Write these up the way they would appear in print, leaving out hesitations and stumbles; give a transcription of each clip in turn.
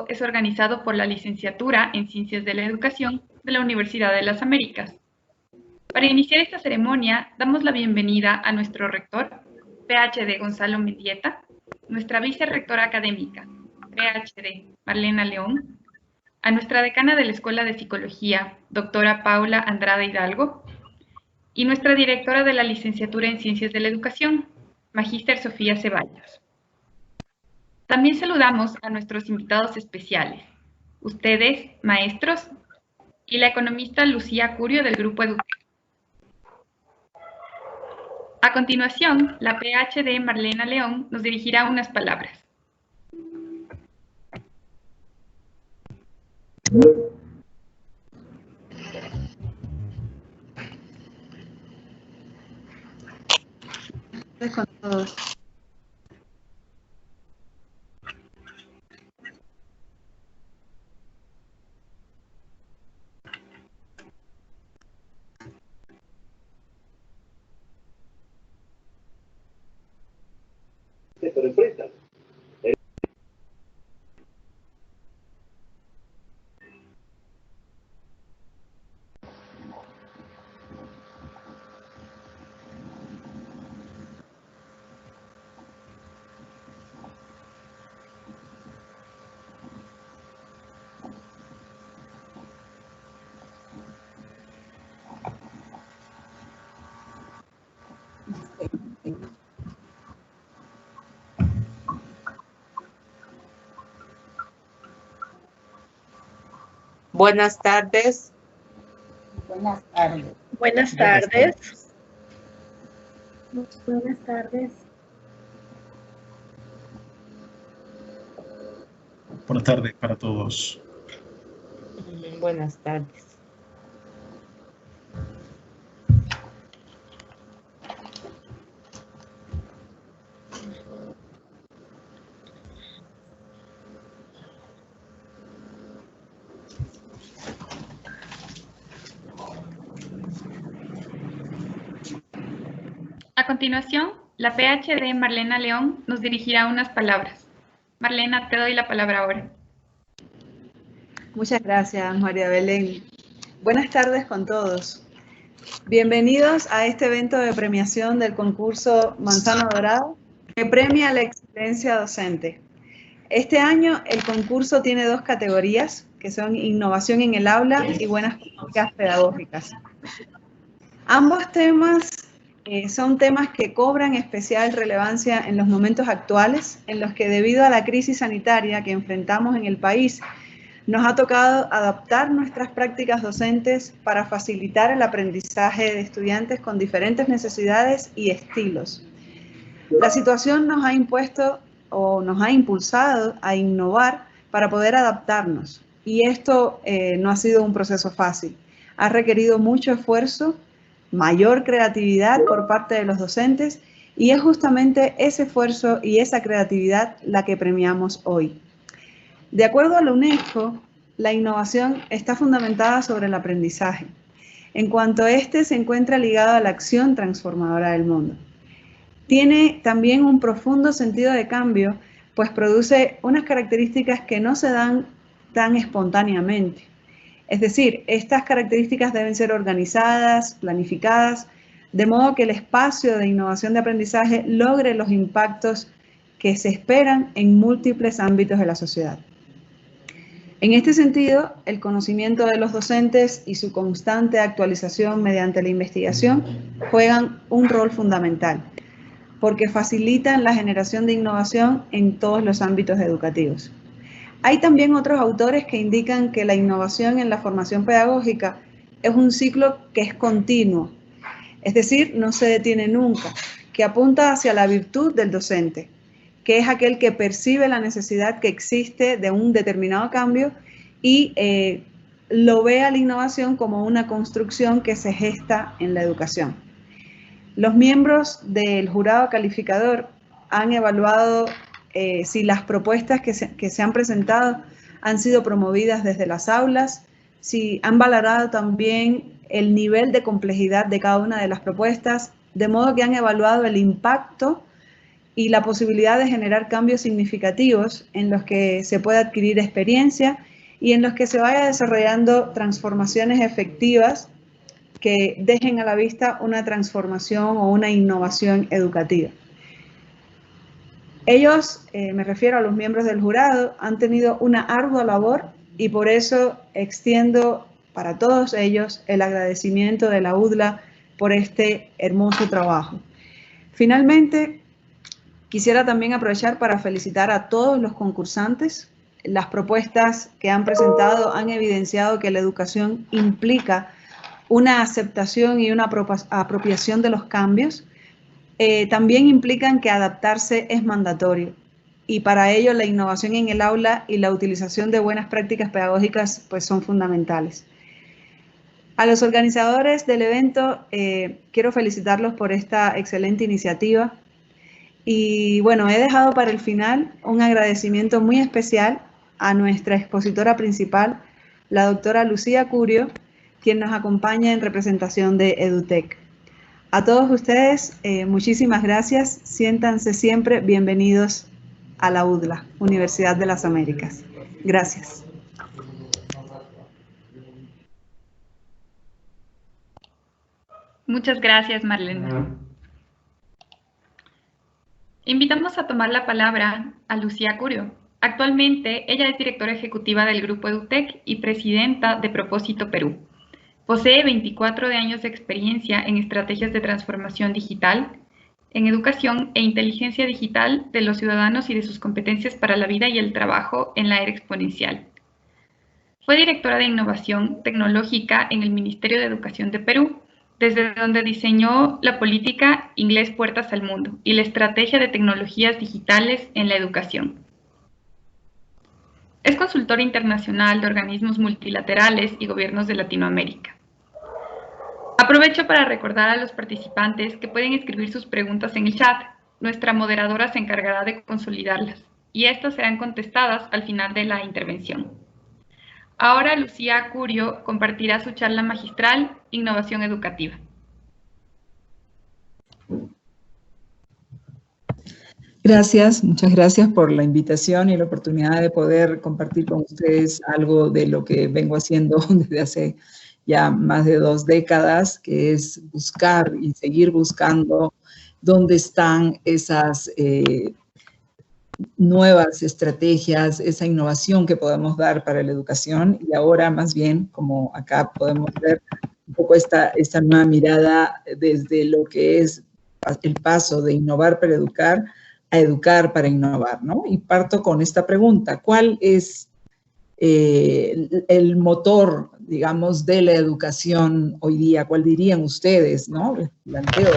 es organizado por la Licenciatura en Ciencias de la Educación de la Universidad de las Américas. Para iniciar esta ceremonia, damos la bienvenida a nuestro rector, PhD Gonzalo Mendieta, nuestra vicerrectora académica, PhD Marlena León, a nuestra decana de la Escuela de Psicología, doctora Paula Andrade Hidalgo, y nuestra directora de la Licenciatura en Ciencias de la Educación, Magíster Sofía Ceballos. También saludamos a nuestros invitados especiales, ustedes, maestros, y la economista Lucía Curio del Grupo Educativo. A continuación, la PhD Marlena León nos dirigirá unas palabras. Con todos. Pero enfrentan. Buenas tardes. Buenas tardes. Buenas tardes. Buenas tardes. Buenas tardes para todos. Buenas tardes. A continuación, la PhD Marlena León nos dirigirá unas palabras. Marlena, te doy la palabra ahora. Muchas gracias, María Belén. Buenas tardes con todos. Bienvenidos a este evento de premiación del concurso Manzano Dorado, que premia la excelencia docente. Este año el concurso tiene dos categorías, que son innovación en el aula y buenas prácticas pedagógicas. Ambos temas son temas que cobran especial relevancia en los momentos actuales, en los que debido a la crisis sanitaria que enfrentamos en el país, nos ha tocado adaptar nuestras prácticas docentes para facilitar el aprendizaje de estudiantes con diferentes necesidades y estilos. La situación nos ha impuesto o nos ha impulsado a innovar para poder adaptarnos, y esto no ha sido un proceso fácil. Ha requerido mucho esfuerzo, mayor creatividad por parte de los docentes, y es justamente ese esfuerzo y esa creatividad la que premiamos hoy. De acuerdo a la UNESCO, la innovación está fundamentada sobre el aprendizaje, en cuanto éste se encuentra ligado a la acción transformadora del mundo. Tiene también un profundo sentido de cambio, pues produce unas características que no se dan tan espontáneamente. Es decir, estas características deben ser organizadas, planificadas, de modo que el espacio de innovación de aprendizaje logre los impactos que se esperan en múltiples ámbitos de la sociedad. En este sentido, el conocimiento de los docentes y su constante actualización mediante la investigación juegan un rol fundamental, porque facilitan la generación de innovación en todos los ámbitos educativos. Hay también otros autores que indican que la innovación en la formación pedagógica es un ciclo que es continuo, es decir, no se detiene nunca, que apunta hacia la virtud del docente, que es aquel que percibe la necesidad que existe de un determinado cambio y lo ve a la innovación como una construcción que se gesta en la educación. Los miembros del jurado calificador han evaluado si las propuestas que se han presentado han sido promovidas desde las aulas, si han valorado también el nivel de complejidad de cada una de las propuestas, de modo que han evaluado el impacto y la posibilidad de generar cambios significativos en los que se pueda adquirir experiencia y en los que se vaya desarrollando transformaciones efectivas que dejen a la vista una transformación o una innovación educativa. Ellos, me refiero a los miembros del jurado, han tenido una ardua labor y por eso extiendo para todos ellos el agradecimiento de la UDLA por este hermoso trabajo. Finalmente, quisiera también aprovechar para felicitar a todos los concursantes. Las propuestas que han presentado han evidenciado que la educación implica una aceptación y una apropiación de los cambios. También implican que adaptarse es mandatorio y para ello la innovación en el aula y la utilización de buenas prácticas pedagógicas pues son fundamentales. A los organizadores del evento quiero felicitarlos por esta excelente iniciativa y bueno, he dejado para el final un agradecimiento muy especial a nuestra expositora principal, la doctora Lucía Curio, quien nos acompaña en representación de EduTech. A todos ustedes, muchísimas gracias. Siéntanse siempre bienvenidos a la UDLA, Universidad de las Américas. Gracias. Muchas gracias, Marlene. Invitamos a tomar la palabra a Lucía Curio. Actualmente, ella es directora ejecutiva del Grupo EduTech y presidenta de Propósito Perú. Posee 24 años de experiencia en estrategias de transformación digital, en educación e inteligencia digital de los ciudadanos y de sus competencias para la vida y el trabajo en la era exponencial. Fue directora de innovación tecnológica en el Ministerio de Educación de Perú, desde donde diseñó la política Inglés Puertas al Mundo y la estrategia de tecnologías digitales en la educación. Es consultora internacional de organismos multilaterales y gobiernos de Latinoamérica. Aprovecho para recordar a los participantes que pueden escribir sus preguntas en el chat. Nuestra moderadora se encargará de consolidarlas y estas serán contestadas al final de la intervención. Ahora Lucía Curio compartirá su charla magistral Innovación Educativa. Gracias, muchas gracias por la invitación y la oportunidad de poder compartir con ustedes algo de lo que vengo haciendo desde hace ya más de 2 décadas, que es buscar y seguir buscando dónde están esas nuevas estrategias, esa innovación que podemos dar para la educación y ahora más bien, como acá podemos ver, un poco esta nueva mirada desde lo que es el paso de innovar para educar a educar para innovar, ¿no? Y parto con esta pregunta, ¿cuál es el motor, digamos, de la educación hoy día? ¿Cuál dirían ustedes, no? Les planteo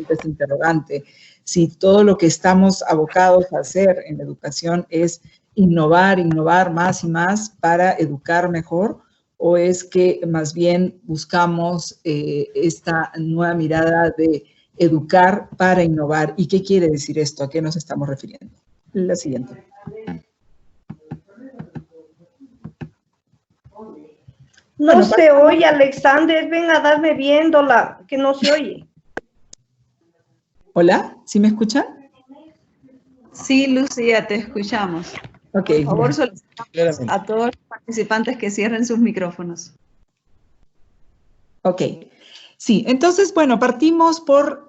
esta interrogante. Si todo lo que estamos abocados a hacer en la educación es innovar más y más para educar mejor, o es que más bien buscamos esta nueva mirada de educar para innovar. ¿Y qué quiere decir esto? ¿A qué nos estamos refiriendo? La siguiente. No se oye, Alexander. Ven a darme viéndola, que no se oye. ¿Hola? ¿Sí me escuchan? Sí, Lucía, te escuchamos. Ok. Por favor, solicitamos a todos los participantes que cierren sus micrófonos. Ok. Sí, entonces, bueno, partimos por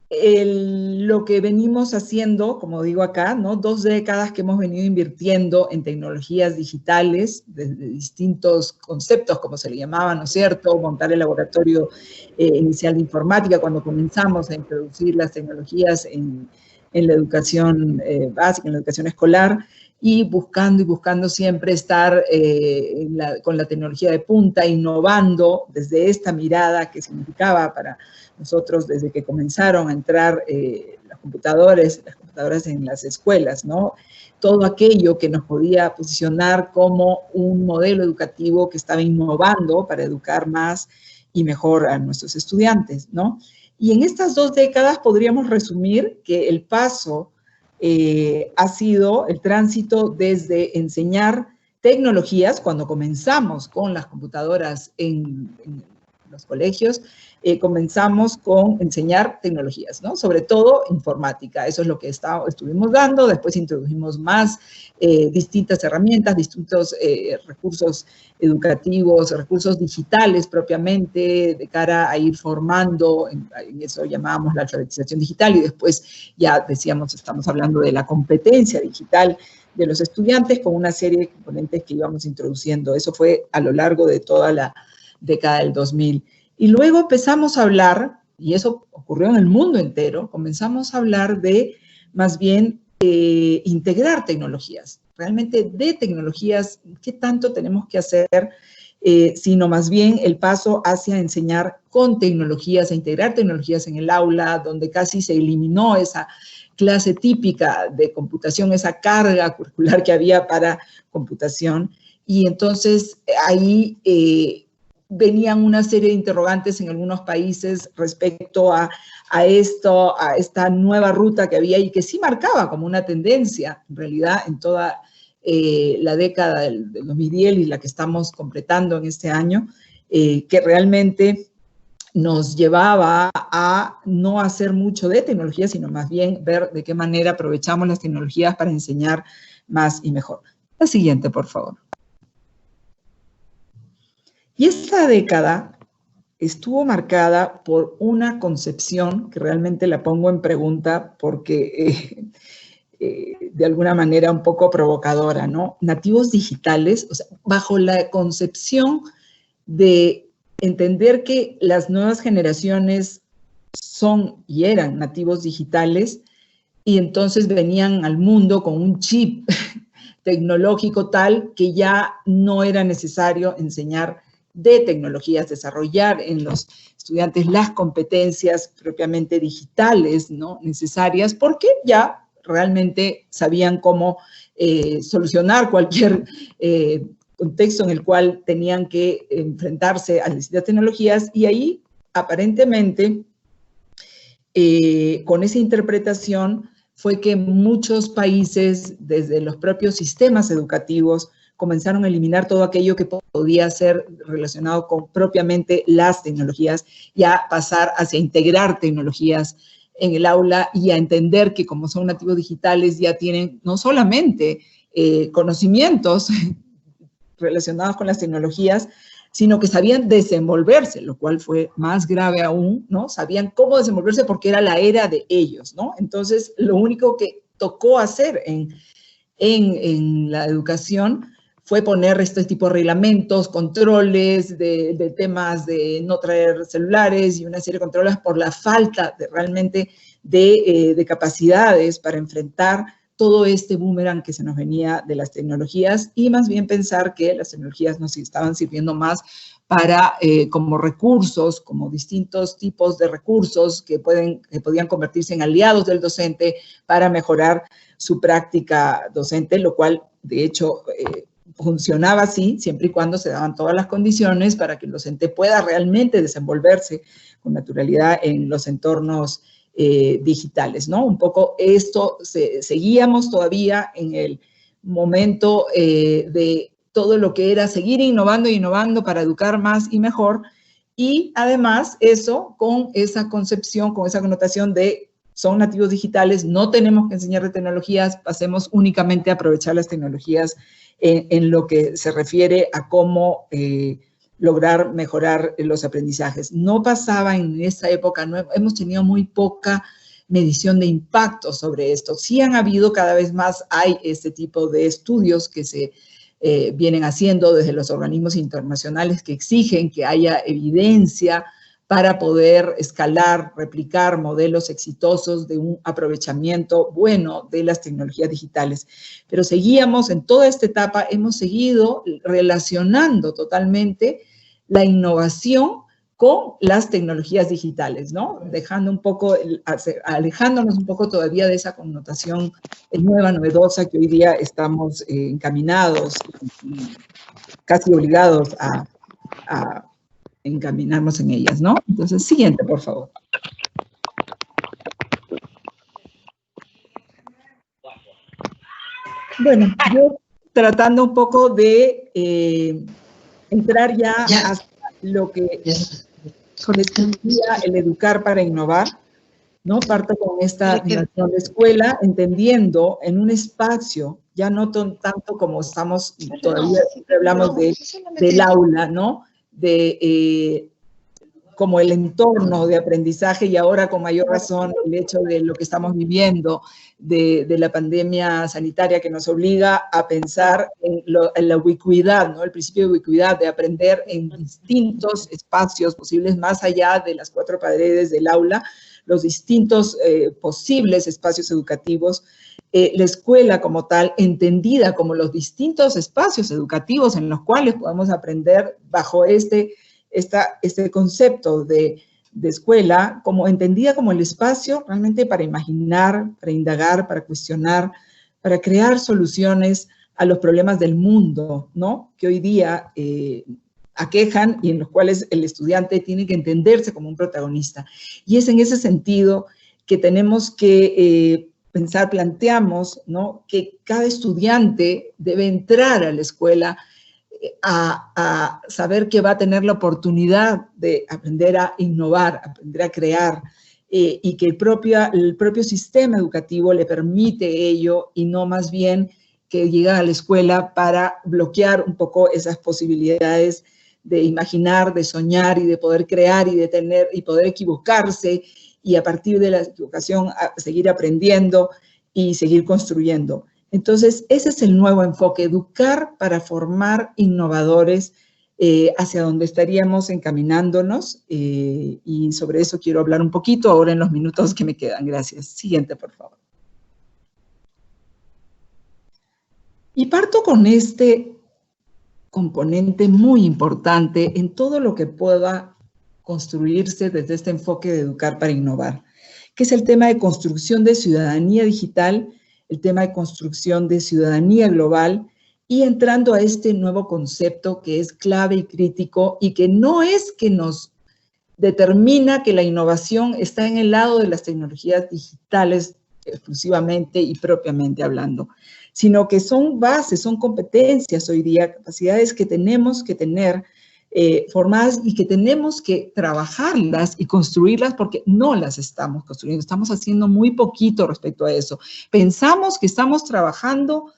lo que venimos haciendo, como digo acá, ¿no? 2 décadas que hemos venido invirtiendo en tecnologías digitales, de distintos conceptos, como se le llamaba, ¿no es cierto? Montar el laboratorio inicial de informática cuando comenzamos a introducir las tecnologías en la educación básica, en la educación escolar, y buscando siempre estar con la tecnología de punta, innovando desde esta mirada que significaba para nosotros desde que comenzaron a entrar las computadoras en las escuelas, ¿no? Todo aquello que nos podía posicionar como un modelo educativo que estaba innovando para educar más y mejor a nuestros estudiantes, ¿no? Y en estas 2 décadas podríamos resumir que el paso ha sido el tránsito desde enseñar tecnologías, cuando comenzamos con las computadoras en los colegios, comenzamos con enseñar tecnologías, ¿no? Sobre todo informática, eso es lo que estuvimos dando. Después introdujimos más distintas herramientas, distintos recursos educativos, recursos digitales propiamente, de cara a ir formando, en eso llamábamos la alfabetización digital, y después ya decíamos, estamos hablando de la competencia digital de los estudiantes con una serie de componentes que íbamos introduciendo. Eso fue a lo largo de toda la década del 2000. Y luego empezamos a hablar, y eso ocurrió en el mundo entero, comenzamos a hablar de, más bien, integrar tecnologías, realmente de tecnologías, ¿qué tanto tenemos que hacer? Sino más bien el paso hacia enseñar con tecnologías, a integrar tecnologías en el aula, donde casi se eliminó esa clase típica de computación, esa carga curricular que había para computación. Y entonces ahí venían una serie de interrogantes en algunos países respecto a esta nueva ruta que había y que sí marcaba como una tendencia, en realidad, en toda la década del 2010 y la que estamos completando en este año, que realmente nos llevaba a no hacer mucho de tecnología, sino más bien ver de qué manera aprovechamos las tecnologías para enseñar más y mejor. La siguiente, por favor. Y esta década estuvo marcada por una concepción que realmente la pongo en pregunta porque de alguna manera un poco provocadora, ¿no? Nativos digitales, o sea, bajo la concepción de entender que las nuevas generaciones son y eran nativos digitales y entonces venían al mundo con un chip tecnológico tal que ya no era necesario enseñar de tecnologías, desarrollar en los estudiantes las competencias propiamente digitales, ¿no? necesarias, porque ya realmente sabían cómo solucionar cualquier contexto en el cual tenían que enfrentarse a distintas tecnologías, y ahí aparentemente con esa interpretación fue que muchos países, desde los propios sistemas educativos, comenzaron a eliminar todo aquello que podía ser relacionado con propiamente las tecnologías y a pasar hacia integrar tecnologías en el aula y a entender que como son nativos digitales ya tienen no solamente conocimientos relacionados con las tecnologías, sino que sabían desenvolverse, lo cual fue más grave aún, ¿no? Sabían cómo desenvolverse porque era la era de ellos, ¿no? Entonces, lo único que tocó hacer en la educación fue poner este tipo de reglamentos, controles de temas de no traer celulares y una serie de controles por la falta realmente de capacidades para enfrentar todo este boomerang que se nos venía de las tecnologías, y más bien pensar que las tecnologías nos estaban sirviendo más para, como recursos, como distintos tipos de recursos que podían convertirse en aliados del docente para mejorar su práctica docente, lo cual, de hecho, funcionaba así, siempre y cuando se daban todas las condiciones para que el docente pueda realmente desenvolverse con naturalidad en los entornos digitales, ¿no? Un poco esto, seguíamos todavía en el momento de todo lo que era seguir innovando e innovando para educar más y mejor, y además eso con esa concepción, con esa connotación de son nativos digitales, no tenemos que enseñar de tecnologías, pasemos únicamente a aprovechar las tecnologías en lo que se refiere a cómo lograr mejorar los aprendizajes. No pasaba en esa época, no, hemos tenido muy poca medición de impacto sobre esto. Sí han habido, cada vez más hay este tipo de estudios que se vienen haciendo desde los organismos internacionales que exigen que haya evidencia para poder escalar, replicar modelos exitosos de un aprovechamiento bueno de las tecnologías digitales. Pero seguíamos en toda esta etapa, hemos seguido relacionando totalmente la innovación con las tecnologías digitales, ¿no? Dejando un poco, alejándonos un poco todavía de esa connotación nueva, novedosa, que hoy día estamos encaminados, casi obligados a encaminarnos en ellas, ¿no? Entonces, siguiente, por favor. Bueno, yo tratando un poco de entrar ya hasta lo que les decía, el educar para innovar, ¿no? Parto con esta noción de escuela, entendiendo en un espacio, ya no tanto como estamos, todavía siempre hablamos del aula, ¿no? Como el entorno de aprendizaje, y ahora con mayor razón el hecho de lo que estamos viviendo, de la pandemia sanitaria, que nos obliga a pensar en la ubicuidad, ¿no? El principio de ubicuidad, de aprender en distintos espacios posibles, más allá de las cuatro paredes del aula, los distintos posibles espacios educativos, la escuela como tal, entendida como los distintos espacios educativos en los cuales podemos aprender bajo este concepto de escuela, como entendida como el espacio realmente para imaginar, para indagar, para cuestionar, para crear soluciones a los problemas del mundo, ¿no? Que hoy día aquejan y en los cuales el estudiante tiene que entenderse como un protagonista. Y es en ese sentido que tenemos que planteamos, ¿no? Que cada estudiante debe entrar a la escuela a saber que va a tener la oportunidad de aprender a innovar, aprender a crear, y que el propio sistema educativo le permite ello, y no más bien que llega a la escuela para bloquear un poco esas posibilidades de imaginar, de soñar y de poder crear y de tener y poder equivocarse, y a partir de la equivocación seguir aprendiendo y seguir construyendo. Entonces, ese es el nuevo enfoque, educar para formar innovadores, hacia donde estaríamos encaminándonos, y sobre eso quiero hablar un poquito ahora en los minutos que me quedan. Gracias. Siguiente, por favor. Y parto con este componente muy importante en todo lo que pueda construirse desde este enfoque de educar para innovar, que es el tema de construcción de ciudadanía digital, el tema de construcción de ciudadanía global, y entrando a este nuevo concepto que es clave y crítico, y que no es que nos determina que la innovación está en el lado de las tecnologías digitales exclusivamente y propiamente hablando, sino que son bases, son competencias hoy día, capacidades que tenemos que tener formadas y que tenemos que trabajarlas y construirlas, porque no las estamos construyendo, estamos haciendo muy poquito respecto a eso. Pensamos que estamos trabajando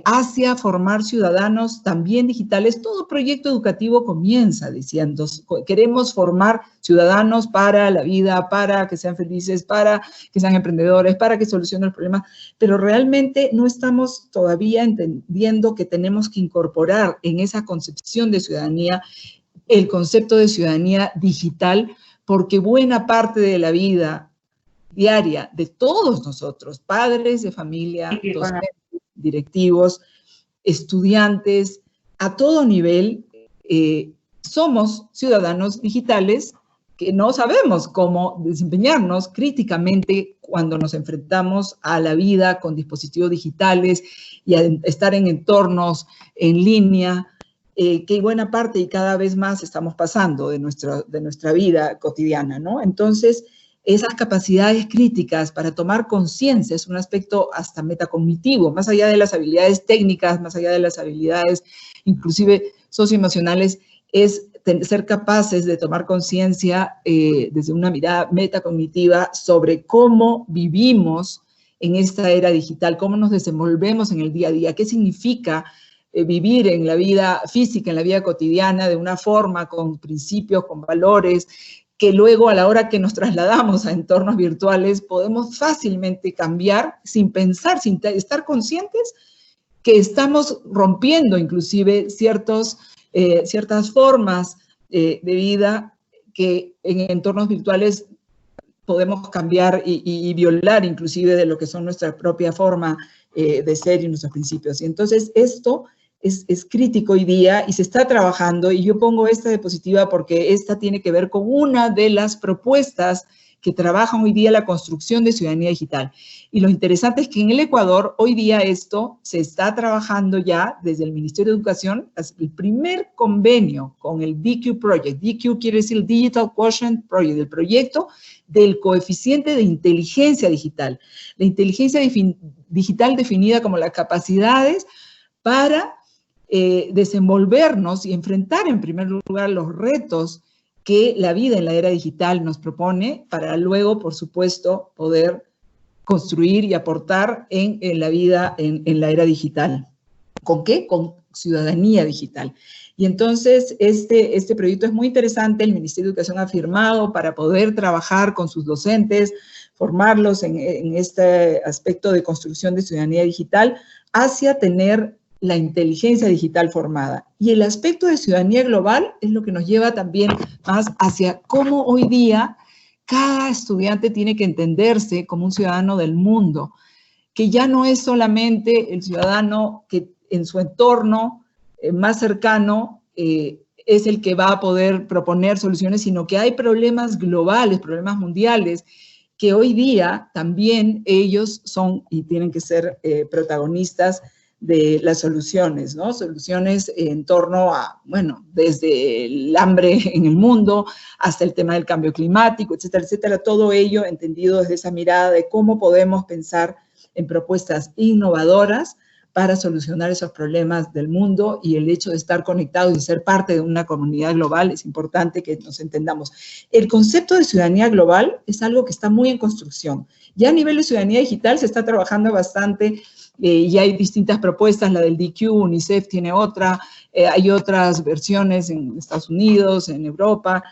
hacia formar ciudadanos también digitales. Todo proyecto educativo comienza diciendo, queremos formar ciudadanos para la vida, para que sean felices, para que sean emprendedores, para que solucionen los problemas, pero realmente no estamos todavía entendiendo que tenemos que incorporar en esa concepción de ciudadanía el concepto de ciudadanía digital, porque buena parte de la vida diaria de todos nosotros, padres de familia, docentes, directivos, estudiantes, a todo nivel, somos ciudadanos digitales que no sabemos cómo desempeñarnos críticamente cuando nos enfrentamos a la vida con dispositivos digitales y a estar en entornos en línea, que buena parte y cada vez más estamos pasando de nuestra vida cotidiana, ¿no? Entonces, esas capacidades críticas para tomar conciencia es un aspecto hasta metacognitivo, más allá de las habilidades técnicas, más allá de las habilidades inclusive socioemocionales, es ser capaces de tomar conciencia desde una mirada metacognitiva sobre cómo vivimos en esta era digital, cómo nos desenvolvemos en el día a día, qué significa vivir en la vida física, en la vida cotidiana, de una forma, con principios, con valores, que luego a la hora que nos trasladamos a entornos virtuales podemos fácilmente cambiar sin pensar, sin estar conscientes que estamos rompiendo inclusive ciertas formas de vida que en entornos virtuales podemos cambiar y violar inclusive de lo que son nuestra propia forma de ser y nuestros principios. Y entonces esto es crítico hoy día y se está trabajando, y yo pongo esta diapositiva porque esta tiene que ver con una de las propuestas que trabajan hoy día la construcción de ciudadanía digital. Y lo interesante es que en el Ecuador, hoy día esto se está trabajando ya desde el Ministerio de Educación, el primer convenio con el DQ Project. DQ quiere decir Digital Quotient Project, el proyecto del coeficiente de inteligencia digital. La inteligencia digital definida como las capacidades para desenvolvernos y enfrentar en primer lugar los retos que la vida en la era digital nos propone para luego, por supuesto, poder construir y aportar en la vida en la era digital. ¿Con qué? Con ciudadanía digital. Y entonces este proyecto es muy interesante. El Ministerio de Educación ha firmado para poder trabajar con sus docentes, formarlos en este aspecto de construcción de ciudadanía digital hacia tener la inteligencia digital formada. Y el aspecto de ciudadanía global es lo que nos lleva también más hacia cómo hoy día cada estudiante tiene que entenderse como un ciudadano del mundo, que ya no es solamente el ciudadano que en su entorno más cercano es el que va a poder proponer soluciones, sino que hay problemas globales, problemas mundiales, que hoy día también ellos son y tienen que ser protagonistas de las soluciones, ¿no? Soluciones en torno a, bueno, desde el hambre en el mundo hasta el tema del cambio climático, etcétera, etcétera. Todo ello entendido desde esa mirada de cómo podemos pensar en propuestas innovadoras para solucionar esos problemas del mundo, y el hecho de estar conectados y ser parte de una comunidad global es importante que nos entendamos. El concepto de ciudadanía global es algo que está muy en construcción. Ya a nivel de ciudadanía digital se está trabajando bastante y hay distintas propuestas, la del DQ, UNICEF tiene otra, hay otras versiones en Estados Unidos, en Europa,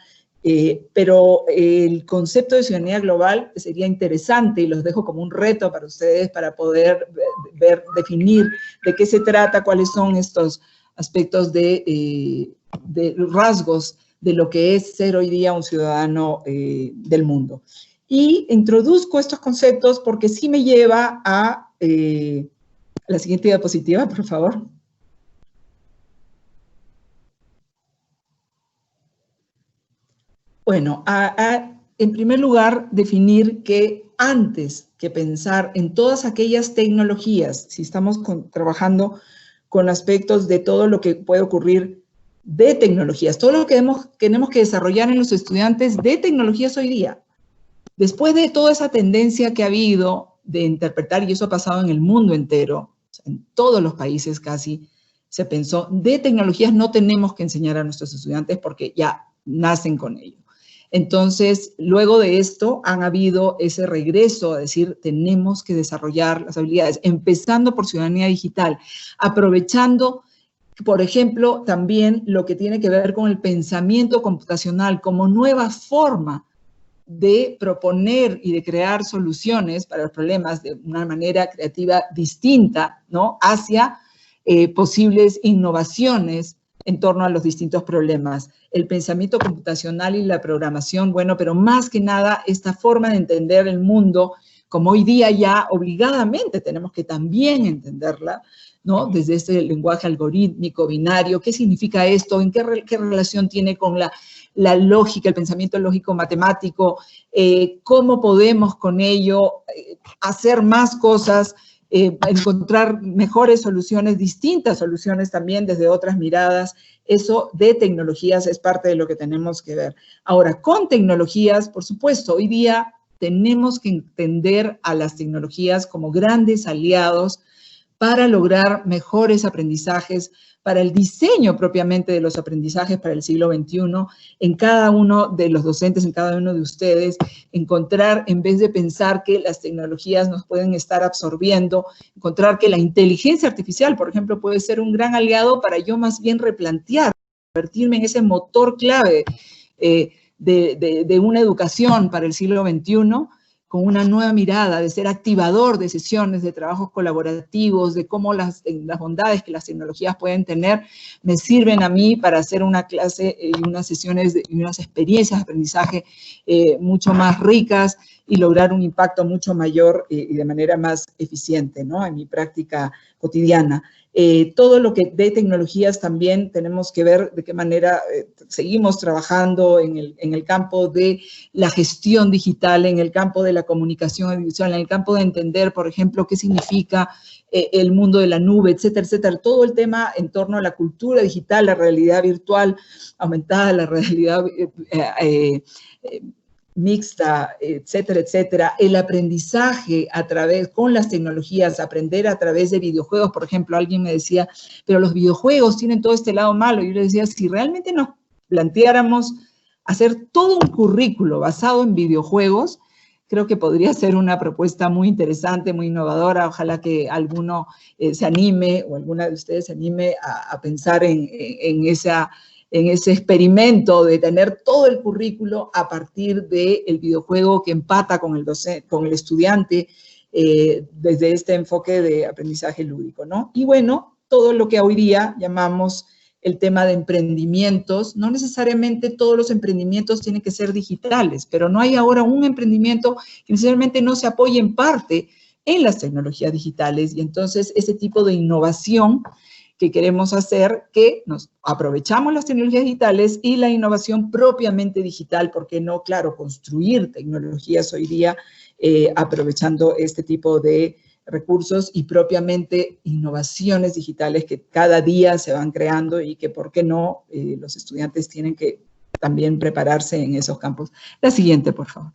pero el concepto de ciudadanía global sería interesante y los dejo como un reto para ustedes para poder definir de qué se trata, cuáles son estos aspectos de rasgos de lo que es ser hoy día un ciudadano del mundo. Y introduzco estos conceptos porque sí me lleva a la siguiente diapositiva, por favor. Bueno, en primer lugar, definir que antes que pensar en todas aquellas tecnologías, si estamos trabajando con aspectos de todo lo que puede ocurrir de tecnologías, todo lo que tenemos que desarrollar en los estudiantes de tecnologías hoy día, después de toda esa tendencia que ha habido de interpretar, y eso ha pasado en el mundo entero, en todos los países casi, se pensó, de tecnologías no tenemos que enseñar a nuestros estudiantes porque ya nacen con ello. Entonces, luego de esto, han habido ese regreso a decir, tenemos que desarrollar las habilidades, empezando por ciudadanía digital, aprovechando, por ejemplo, también lo que tiene que ver con el pensamiento computacional como nueva forma de proponer y de crear soluciones para los problemas de una manera creativa distinta, ¿no? Hacia posibles innovaciones en torno a los distintos problemas. El pensamiento computacional y la programación, bueno, pero más que nada esta forma de entender el mundo, como hoy día ya obligadamente tenemos que también entenderla, ¿no? Desde este lenguaje algorítmico, binario, ¿qué significa esto? ¿En qué relación tiene con la lógica, el pensamiento lógico matemático? ¿Cómo podemos con ello hacer más cosas? Encontrar mejores soluciones, distintas soluciones también desde otras miradas. Eso de tecnologías es parte de lo que tenemos que ver. Ahora, con tecnologías, por supuesto, hoy día tenemos que entender a las tecnologías como grandes aliados para lograr mejores aprendizajes, para el diseño propiamente de los aprendizajes para el siglo XXI, en cada uno de los docentes, en cada uno de ustedes, encontrar, en vez de pensar que las tecnologías nos pueden estar absorbiendo, encontrar que la inteligencia artificial, por ejemplo, puede ser un gran aliado para yo más bien replantear, convertirme en ese motor clave de una educación para el siglo XXI, con una nueva mirada, de ser activador de sesiones, de trabajos colaborativos, de cómo las bondades que las tecnologías pueden tener me sirven a mí para hacer una clase y unas sesiones y unas experiencias de aprendizaje mucho más ricas y lograr un impacto mucho mayor y de manera más eficiente, ¿no? En mi práctica cotidiana. Todo lo que de tecnologías también tenemos que ver de qué manera seguimos trabajando en el campo de la gestión digital, en el campo de la comunicación audiovisual, en el campo de entender, por ejemplo, qué significa el mundo de la nube, etcétera, etcétera. Todo el tema en torno a la cultura digital, la realidad virtual aumentada, la realidad mixta, etcétera, etcétera, el aprendizaje con las tecnologías, aprender a través de videojuegos, por ejemplo, alguien me decía, pero los videojuegos tienen todo este lado malo, y yo le decía, si realmente nos planteáramos hacer todo un currículo basado en videojuegos, creo que podría ser una propuesta muy interesante, muy innovadora. Ojalá que alguno se anime o alguna de ustedes se anime a pensar en ese experimento de tener todo el currículo a partir del videojuego que empata con el estudiante desde este enfoque de aprendizaje lúdico, ¿no? Y bueno, todo lo que hoy día llamamos el tema de emprendimientos, no necesariamente todos los emprendimientos tienen que ser digitales, pero no hay ahora un emprendimiento que necesariamente no se apoye en parte en las tecnologías digitales, y entonces ese tipo de innovación que queremos hacer, que nos aprovechamos las tecnologías digitales y la innovación propiamente digital, porque no, claro, construir tecnologías hoy día aprovechando este tipo de recursos y propiamente innovaciones digitales que cada día se van creando y que, ¿por qué no? Los estudiantes tienen que también prepararse en esos campos. La siguiente, por favor.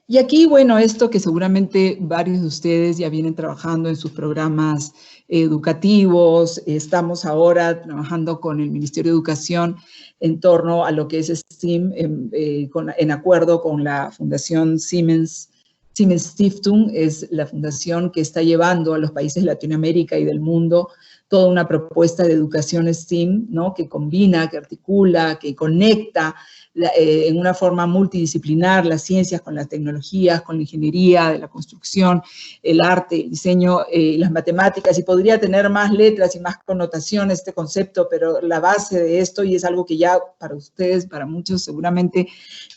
Y aquí, bueno, esto que seguramente varios de ustedes ya vienen trabajando en sus programas educativos. Estamos ahora trabajando con el Ministerio de Educación en torno a lo que es STEAM, en acuerdo con la Fundación Siemens Stiftung, es la fundación que está llevando a los países de Latinoamérica y del mundo toda una propuesta de educación STEAM, ¿no? Que combina, que articula, que conecta en una forma multidisciplinar las ciencias con las tecnologías, con la ingeniería, de la construcción, el arte, el diseño, las matemáticas, y podría tener más letras y más connotaciones este concepto, pero la base de esto, y es algo que ya para ustedes, para muchos seguramente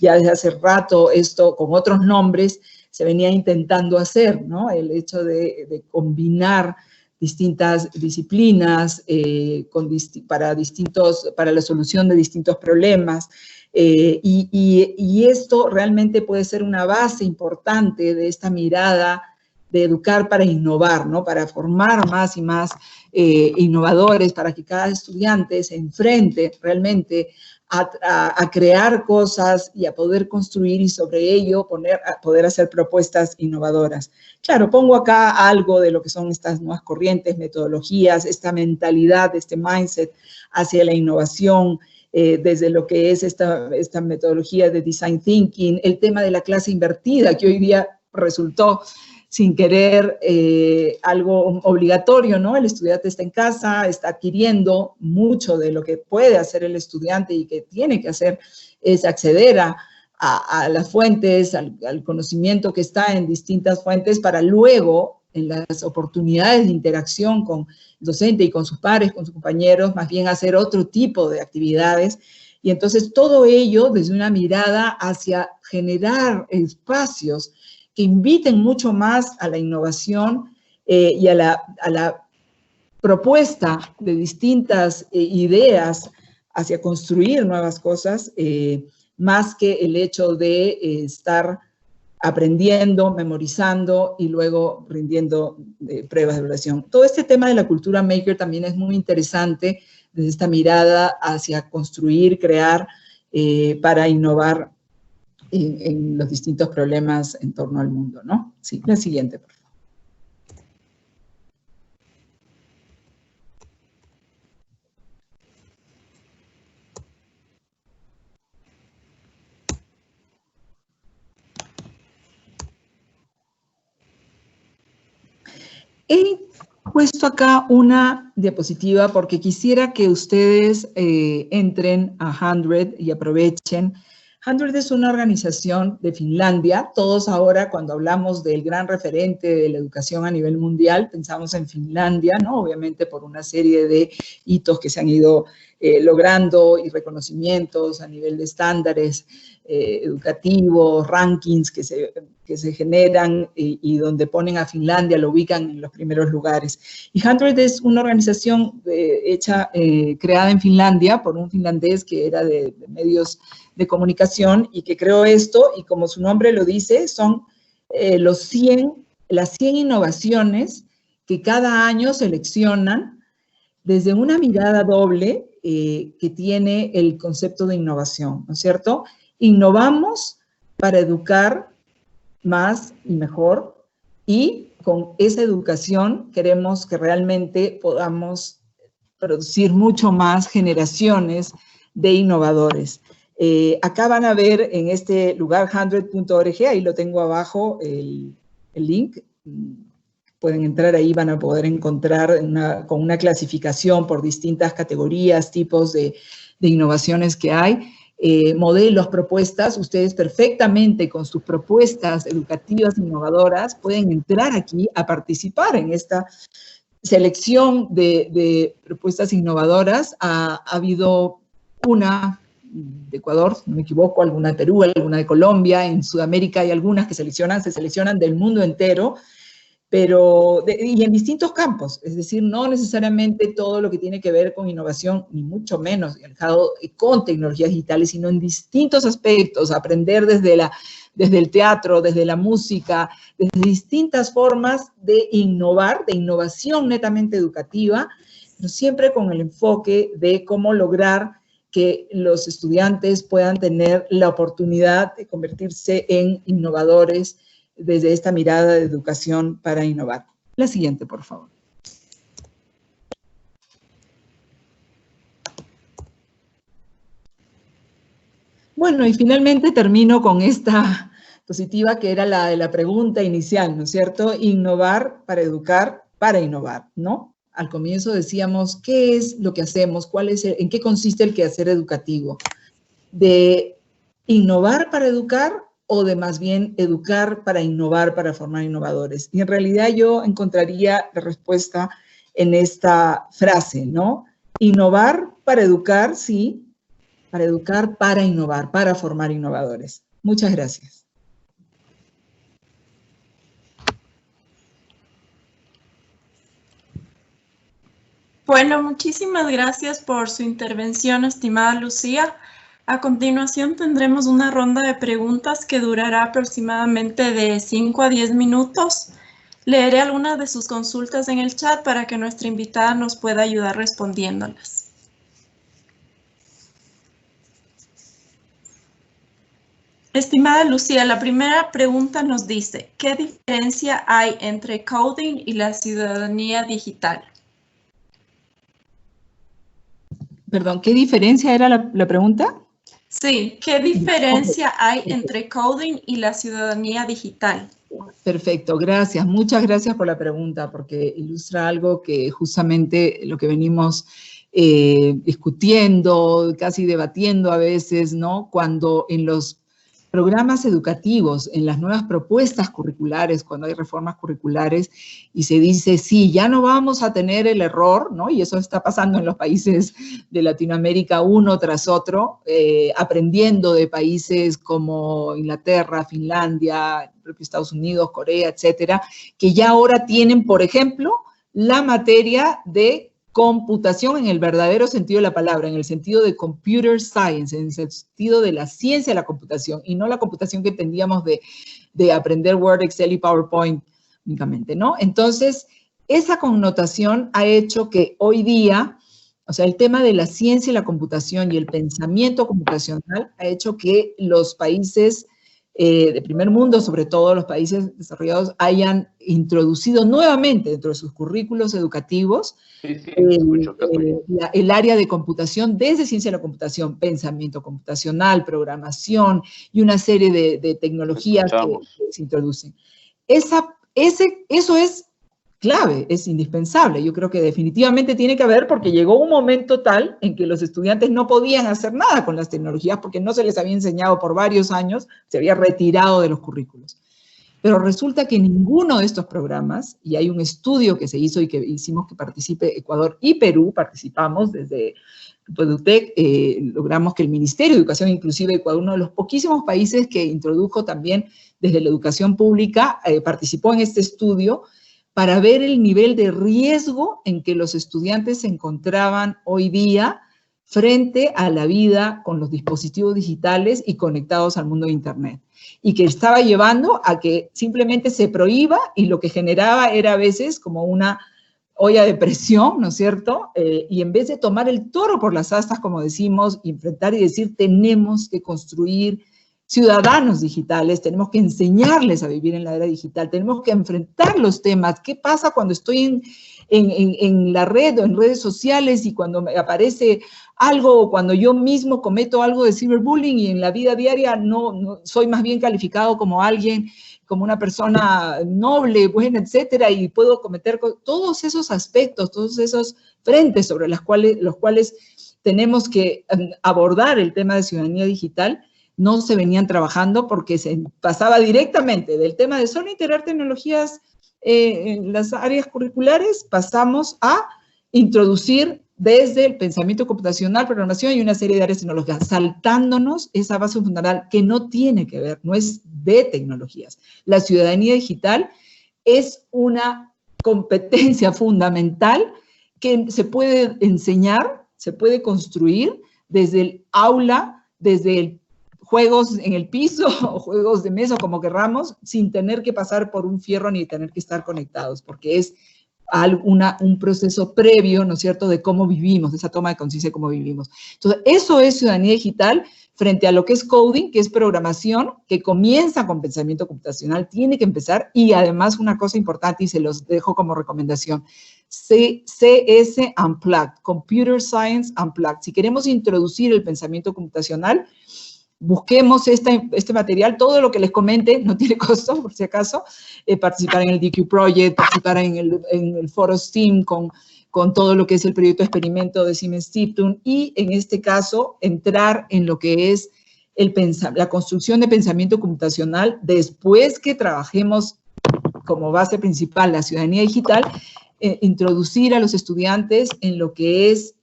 ya desde hace rato, esto con otros nombres se venía intentando hacer, ¿no? El hecho de combinar distintas disciplinas para la solución de distintos problemas. Y esto realmente puede ser una base importante de esta mirada de educar para innovar, ¿no? Para formar más y más innovadores, para que cada estudiante se enfrente realmente a crear cosas y a poder construir, y sobre ello poder hacer propuestas innovadoras. Claro, pongo acá algo de lo que son estas nuevas corrientes, metodologías, esta mentalidad, este mindset hacia la innovación, desde lo que es esta metodología de design thinking, el tema de la clase invertida, que hoy día resultó sin querer algo obligatorio, ¿no? El estudiante está en casa, está adquiriendo mucho de lo que puede hacer el estudiante y que tiene que hacer es acceder a las fuentes, al conocimiento que está en distintas fuentes, para luego, en las oportunidades de interacción con el docente y con sus pares, con sus compañeros, más bien hacer otro tipo de actividades. Y entonces todo ello desde una mirada hacia generar espacios que inviten mucho más a la innovación y a la propuesta de distintas ideas hacia construir nuevas cosas, más que el hecho de estar aprendiendo, memorizando y luego rindiendo pruebas de evaluación. Todo este tema de la cultura maker también es muy interesante desde esta mirada hacia construir, crear para innovar en los distintos problemas en torno al mundo, ¿no? Sí, la siguiente, por favor. He puesto acá una diapositiva porque quisiera que ustedes entren a 100 y aprovechen. 100 es una organización de Finlandia. Todos ahora, cuando hablamos del gran referente de la educación a nivel mundial, pensamos en Finlandia, ¿no? Obviamente por una serie de hitos que se han ido logrando y reconocimientos a nivel de estándares educativos, rankings que se generan y donde ponen a Finlandia, lo ubican en los primeros lugares. Y 100 es una organización creada en Finlandia por un finlandés que era de medios de comunicación y que creó esto, y como su nombre lo dice, son las 100 innovaciones que cada año seleccionan desde una mirada doble que tiene el concepto de innovación, ¿no es cierto? Innovamos para educar más y mejor, y con esa educación queremos que realmente podamos producir mucho más generaciones de innovadores. Acá van a ver en este lugar 100.org, ahí lo tengo abajo el link. Pueden entrar ahí, van a poder encontrar con una clasificación por distintas categorías, tipos de innovaciones que hay, modelos, propuestas. Ustedes perfectamente con sus propuestas educativas innovadoras pueden entrar aquí a participar en esta selección de propuestas innovadoras. Ha habido una de Ecuador, si no me equivoco, alguna de Perú, alguna de Colombia. En Sudamérica hay algunas que se seleccionan del mundo entero, pero y en distintos campos, es decir, no necesariamente todo lo que tiene que ver con innovación, ni mucho menos con tecnologías digitales, sino en distintos aspectos, aprender desde el teatro, desde la música, desde distintas formas de innovar, de innovación netamente educativa, pero siempre con el enfoque de cómo lograr que los estudiantes puedan tener la oportunidad de convertirse en innovadores desde esta mirada de educación para innovar. La siguiente, por favor. Bueno, y finalmente termino con esta positiva que era la de la pregunta inicial, ¿no es cierto? Innovar para educar, para innovar, ¿no? Al comienzo decíamos, ¿qué es lo que hacemos? ¿En qué consiste el quehacer educativo? ¿De innovar para educar o de más bien educar para innovar, para formar innovadores? Y en realidad yo encontraría la respuesta en esta frase, ¿no? Innovar para educar, sí, para educar, para innovar, para formar innovadores. Muchas gracias. Bueno, muchísimas gracias por su intervención, estimada Lucía. A continuación tendremos una ronda de preguntas que durará aproximadamente de 5 a 10 minutos. Leeré algunas de sus consultas en el chat para que nuestra invitada nos pueda ayudar respondiéndolas. Estimada Lucía, la primera pregunta nos dice, ¿qué diferencia hay entre coding y la ciudadanía digital? Perdón, ¿qué diferencia era la pregunta? Sí, ¿qué diferencia hay entre coding y la ciudadanía digital? Perfecto, gracias. Muchas gracias por la pregunta, porque ilustra algo que justamente lo que venimos discutiendo, casi debatiendo a veces, ¿no? Cuando en los programas educativos, en las nuevas propuestas curriculares, cuando hay reformas curriculares y se dice, sí, ya no vamos a tener el error, ¿no? Y eso está pasando en los países de Latinoamérica uno tras otro, aprendiendo de países como Inglaterra, Finlandia, propio Estados Unidos, Corea, etcétera, que ya ahora tienen, por ejemplo, la materia de computación en el verdadero sentido de la palabra, en el sentido de computer science, en el sentido de la ciencia de la computación, y no la computación que entendíamos de aprender Word, Excel y PowerPoint únicamente, ¿no? Entonces, esa connotación ha hecho que hoy día, o sea, el tema de la ciencia y la computación y el pensamiento computacional ha hecho que los países de primer mundo, sobre todo los países desarrollados, hayan introducido nuevamente dentro de sus currículos educativos el área de computación desde ciencia de la computación, pensamiento computacional, programación y una serie de tecnologías que se introducen. Eso es clave, es indispensable. Yo creo que definitivamente tiene que haber, porque llegó un momento tal en que los estudiantes no podían hacer nada con las tecnologías porque no se les había enseñado por varios años, se había retirado de los currículos. Pero resulta que ninguno de estos programas, y hay un estudio que se hizo y que hicimos que participe Ecuador y Perú, participamos desde PUEDUTEC, logramos que el Ministerio de Educación Inclusiva de Ecuador, uno de los poquísimos países que introdujo también desde la educación pública, participó en este estudio para ver el nivel de riesgo en que los estudiantes se encontraban hoy día frente a la vida con los dispositivos digitales y conectados al mundo de Internet. Y que estaba llevando a que simplemente se prohíba, y lo que generaba era a veces como una olla de presión, ¿no es cierto? Y en vez de tomar el toro por las astas, como decimos, enfrentar y decir, tenemos que construir ciudadanos digitales, tenemos que enseñarles a vivir en la era digital, tenemos que enfrentar los temas. ¿Qué pasa cuando estoy en la red o en redes sociales y cuando me aparece algo o cuando yo mismo cometo algo de ciberbullying y en la vida diaria no soy más bien calificado como alguien, como una persona noble, buena, etcétera, y puedo cometer todos esos aspectos, todos esos frentes sobre los cuales tenemos que abordar el tema de ciudadanía digital? No se venían trabajando porque se pasaba directamente del tema de solo integrar tecnologías en las áreas curriculares, pasamos a introducir desde el pensamiento computacional, programación y una serie de áreas tecnológicas, saltándonos esa base fundamental que no tiene que ver, no es de tecnologías. La ciudadanía digital es una competencia fundamental que se puede enseñar, se puede construir desde el aula, desde el juegos en el piso o juegos de mesa, como querramos, sin tener que pasar por un fierro ni tener que estar conectados, porque es un proceso previo, ¿no es cierto?, de cómo vivimos, de esa toma de conciencia de cómo vivimos. Entonces, eso es ciudadanía digital frente a lo que es coding, que es programación, que comienza con pensamiento computacional, tiene que empezar, y además una cosa importante, y se los dejo como recomendación, CS Unplugged, Computer Science Unplugged. Si queremos introducir el pensamiento computacional, busquemos este material, todo lo que les comente, no tiene costo, por si acaso, participar en el DQ Project, participar en el foro STEAM con todo lo que es el proyecto de experimento de Siemens Stiftung, y en este caso, entrar en lo que es la construcción de pensamiento computacional después que trabajemos como base principal la ciudadanía digital, introducir a los estudiantes en lo que es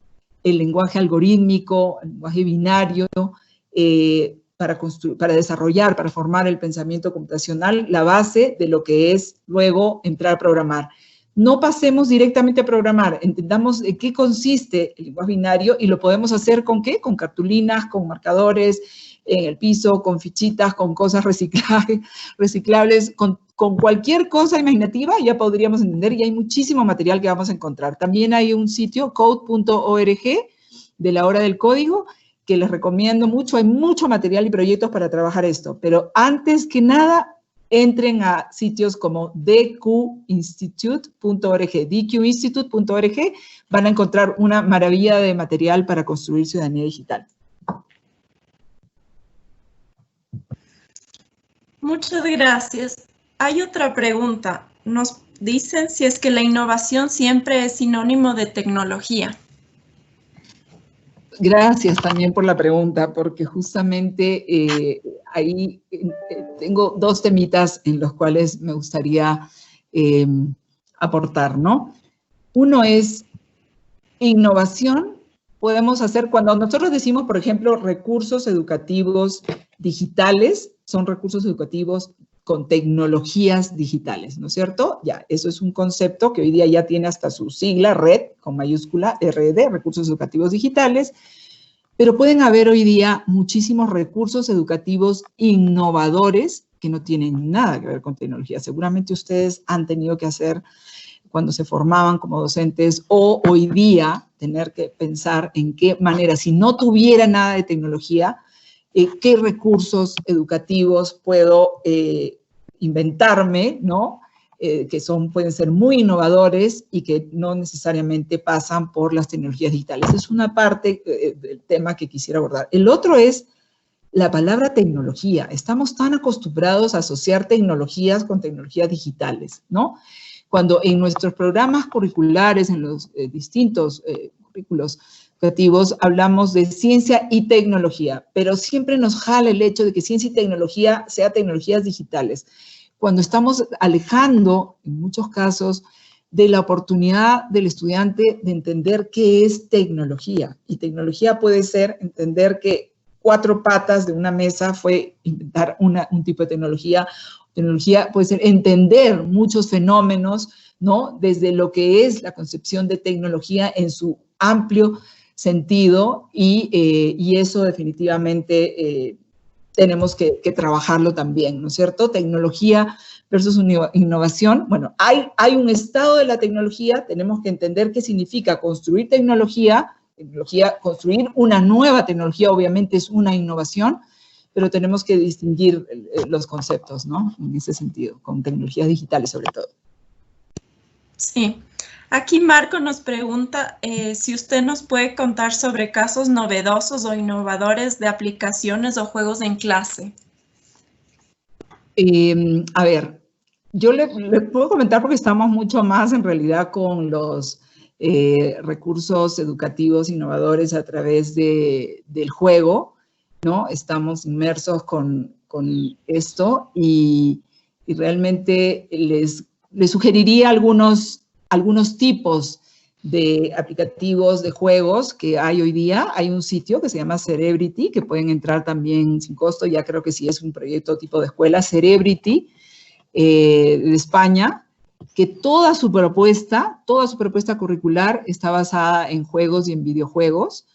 el lenguaje algorítmico, el lenguaje binario, para desarrollar, para formar el pensamiento computacional, la base de lo que es luego entrar a programar. No pasemos directamente a programar, entendamos en qué consiste el lenguaje binario y lo podemos hacer ¿con qué? Con cartulinas, con marcadores en el piso, con fichitas, con cosas reciclables, con cualquier cosa imaginativa ya podríamos entender, y hay muchísimo material que vamos a encontrar. También hay un sitio, code.org, de la hora del código, que les recomiendo mucho. Hay mucho material y proyectos para trabajar esto, pero antes que nada, entren a sitios como dqinstitute.org, van a encontrar una maravilla de material para construir ciudadanía digital. Muchas gracias. Hay otra pregunta. Nos dicen si es que la innovación siempre es sinónimo de tecnología. Gracias también por la pregunta, porque justamente ahí tengo dos temitas en los cuales me gustaría aportar, ¿no? Uno es innovación. Podemos hacer, cuando nosotros decimos, por ejemplo, recursos educativos digitales, son recursos educativos con tecnologías digitales, ¿no es cierto? Ya, eso es un concepto que hoy día ya tiene hasta su sigla, RED, con mayúscula, RED, recursos educativos digitales, pero pueden haber hoy día muchísimos recursos educativos innovadores que no tienen nada que ver con tecnología. Seguramente ustedes han tenido que hacer cuando se formaban como docentes, o hoy día tener que pensar en qué manera, si no tuviera nada de tecnología, qué recursos educativos puedo inventarme, ¿no? Que pueden ser muy innovadores y que no necesariamente pasan por las tecnologías digitales. Es una parte del tema que quisiera abordar. El otro es la palabra tecnología. Estamos tan acostumbrados a asociar tecnologías con tecnologías digitales, ¿no? Cuando en nuestros programas curriculares, en los distintos currículos educativos, hablamos de ciencia y tecnología, pero siempre nos jala el hecho de que ciencia y tecnología sea tecnologías digitales, cuando estamos alejando, en muchos casos, de la oportunidad del estudiante de entender qué es tecnología. Y tecnología puede ser entender que 4 patas de una mesa fue inventar un tipo de tecnología. Tecnología puede ser entender muchos fenómenos, ¿no? Desde lo que es la concepción de tecnología en su amplio sentido, y eso definitivamente tenemos que trabajarlo también, ¿no es cierto? Tecnología versus innovación. Bueno, hay un estado de la tecnología, tenemos que entender qué significa construir tecnología, construir una nueva tecnología obviamente es una innovación, pero tenemos que distinguir los conceptos, ¿no? En ese sentido, con tecnologías digitales sobre todo. Sí. Aquí Marco nos pregunta si usted nos puede contar sobre casos novedosos o innovadores de aplicaciones o juegos en clase. A ver, yo le puedo comentar porque estamos mucho más en realidad con los recursos educativos innovadores a través del juego, ¿no? Estamos inmersos con esto y realmente les sugeriría algunos tipos de aplicativos de juegos que hay hoy día. Hay un sitio que se llama Cerebrity, que pueden entrar también sin costo, ya creo que sí es un proyecto tipo de escuela, Cerebrity, de España, que toda su propuesta curricular está basada en juegos y en videojuegos.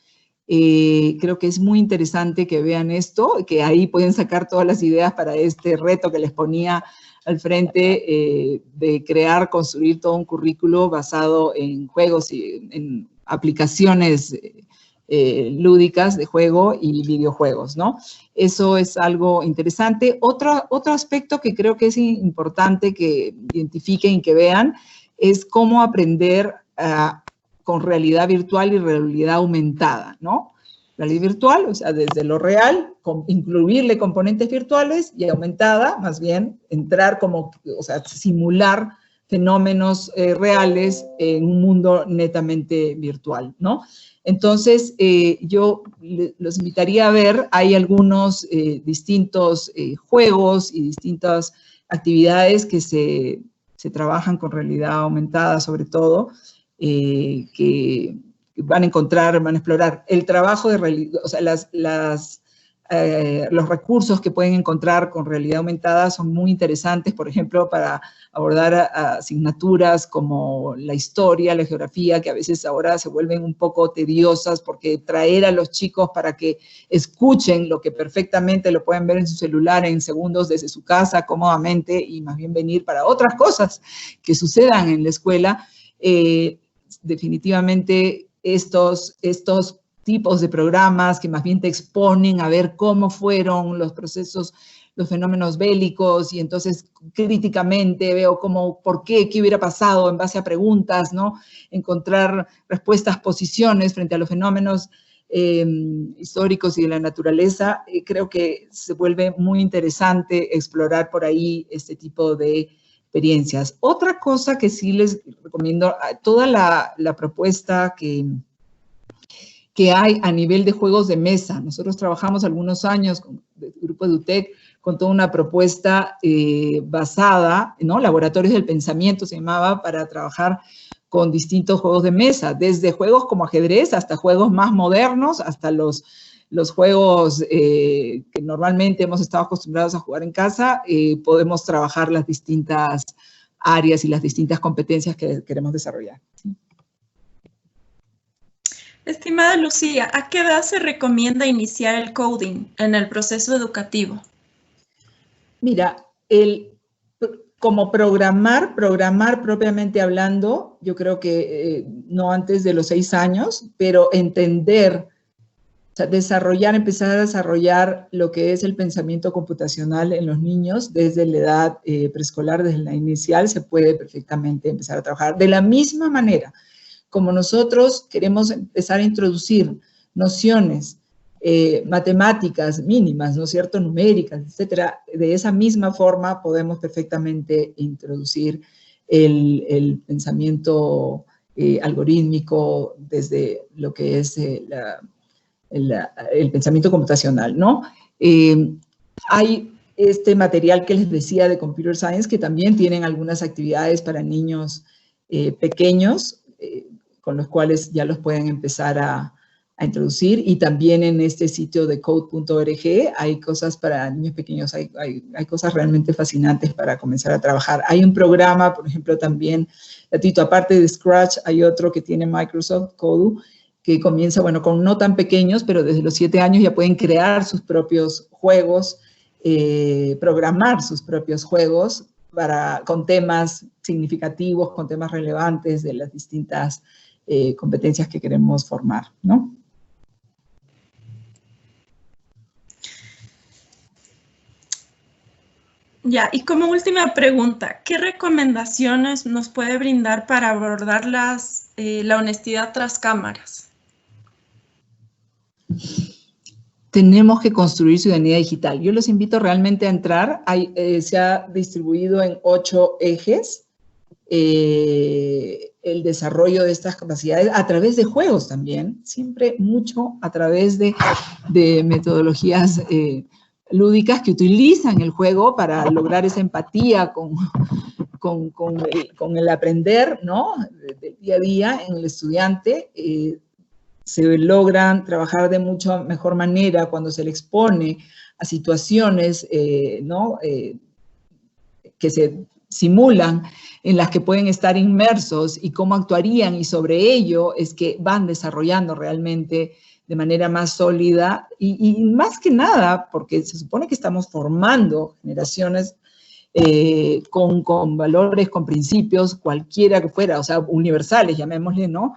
Creo que es muy interesante que vean esto, que ahí pueden sacar todas las ideas para este reto que les ponía al frente de construir todo un currículo basado en juegos y en aplicaciones lúdicas de juego y videojuegos, ¿no? Eso es algo interesante. Otro aspecto que creo que es importante que identifiquen y que vean es cómo aprender con realidad virtual y realidad aumentada, ¿no? Realidad virtual, o sea, desde lo real, incluirle componentes virtuales, y aumentada, más bien, entrar simular fenómenos reales en un mundo netamente virtual, ¿no? Entonces, yo los invitaría a ver, hay algunos distintos juegos y distintas actividades que se trabajan con realidad aumentada, sobre todo, que van a encontrar, van a explorar el trabajo de realidad, o sea, los recursos que pueden encontrar con realidad aumentada son muy interesantes, por ejemplo, para abordar asignaturas como la historia, la geografía, que a veces ahora se vuelven un poco tediosas, porque traer a los chicos para que escuchen lo que perfectamente lo pueden ver en su celular en segundos desde su casa, cómodamente, y más bien venir para otras cosas que sucedan en la escuela, definitivamente estos tipos de programas que más bien te exponen a ver cómo fueron los procesos, los fenómenos bélicos, y entonces críticamente veo por qué hubiera pasado en base a preguntas, ¿no? Encontrar respuestas, posiciones frente a los fenómenos históricos y de la naturaleza. Creo que se vuelve muy interesante explorar por ahí este tipo de experiencias. Otra cosa que sí les recomiendo, toda la propuesta que hay a nivel de juegos de mesa. Nosotros trabajamos algunos años con el grupo de UTEC con toda una propuesta basada, ¿no? Laboratorios del Pensamiento se llamaba, para trabajar con distintos juegos de mesa, desde juegos como ajedrez hasta juegos más modernos, hasta los juegos que normalmente hemos estado acostumbrados a jugar en casa. Podemos trabajar las distintas áreas y las distintas competencias que queremos desarrollar. ¿Sí? Estimada Lucía, ¿a qué edad se recomienda iniciar el coding en el proceso educativo? Mira, como programar propiamente hablando, yo creo que no antes de los 6 años, pero entender, o sea, empezar a desarrollar lo que es el pensamiento computacional en los niños desde la edad preescolar, desde la inicial, se puede perfectamente empezar a trabajar. De la misma manera, como nosotros queremos empezar a introducir nociones matemáticas mínimas, ¿no es cierto?, numéricas, etcétera, de esa misma forma podemos perfectamente introducir el pensamiento algorítmico desde lo que es el pensamiento computacional, ¿no? Hay este material que les decía de Computer Science, que también tienen algunas actividades para niños pequeños, con los cuales ya los pueden empezar a introducir, y también en este sitio de code.org hay cosas para niños pequeños, hay cosas realmente fascinantes para comenzar a trabajar. Hay un programa, por ejemplo, también gratuito, aparte de Scratch, hay otro que tiene Microsoft, Kodu, que comienza, bueno, con no tan pequeños, pero desde los 7 años ya pueden crear sus propios juegos, programar sus propios juegos con temas significativos, con temas relevantes de las distintas competencias que queremos formar, ¿no? Ya, y como última pregunta, ¿qué recomendaciones nos puede brindar para abordar la honestidad tras cámaras? Tenemos que construir ciudadanía digital. Yo los invito realmente a entrar. Se ha distribuido en 8 ejes el desarrollo de estas capacidades a través de juegos también, siempre mucho a través de metodologías lúdicas que utilizan el juego para lograr esa empatía con el aprender, ¿no? Del día a día en el estudiante. Se logran trabajar de mucha mejor manera cuando se le expone a situaciones, ¿no? Que se simulan, en las que pueden estar inmersos y cómo actuarían, y sobre ello es que van desarrollando realmente de manera más sólida y más que nada, porque se supone que estamos formando generaciones con valores, con principios, cualquiera que fuera, o sea, universales, llamémosle, ¿no?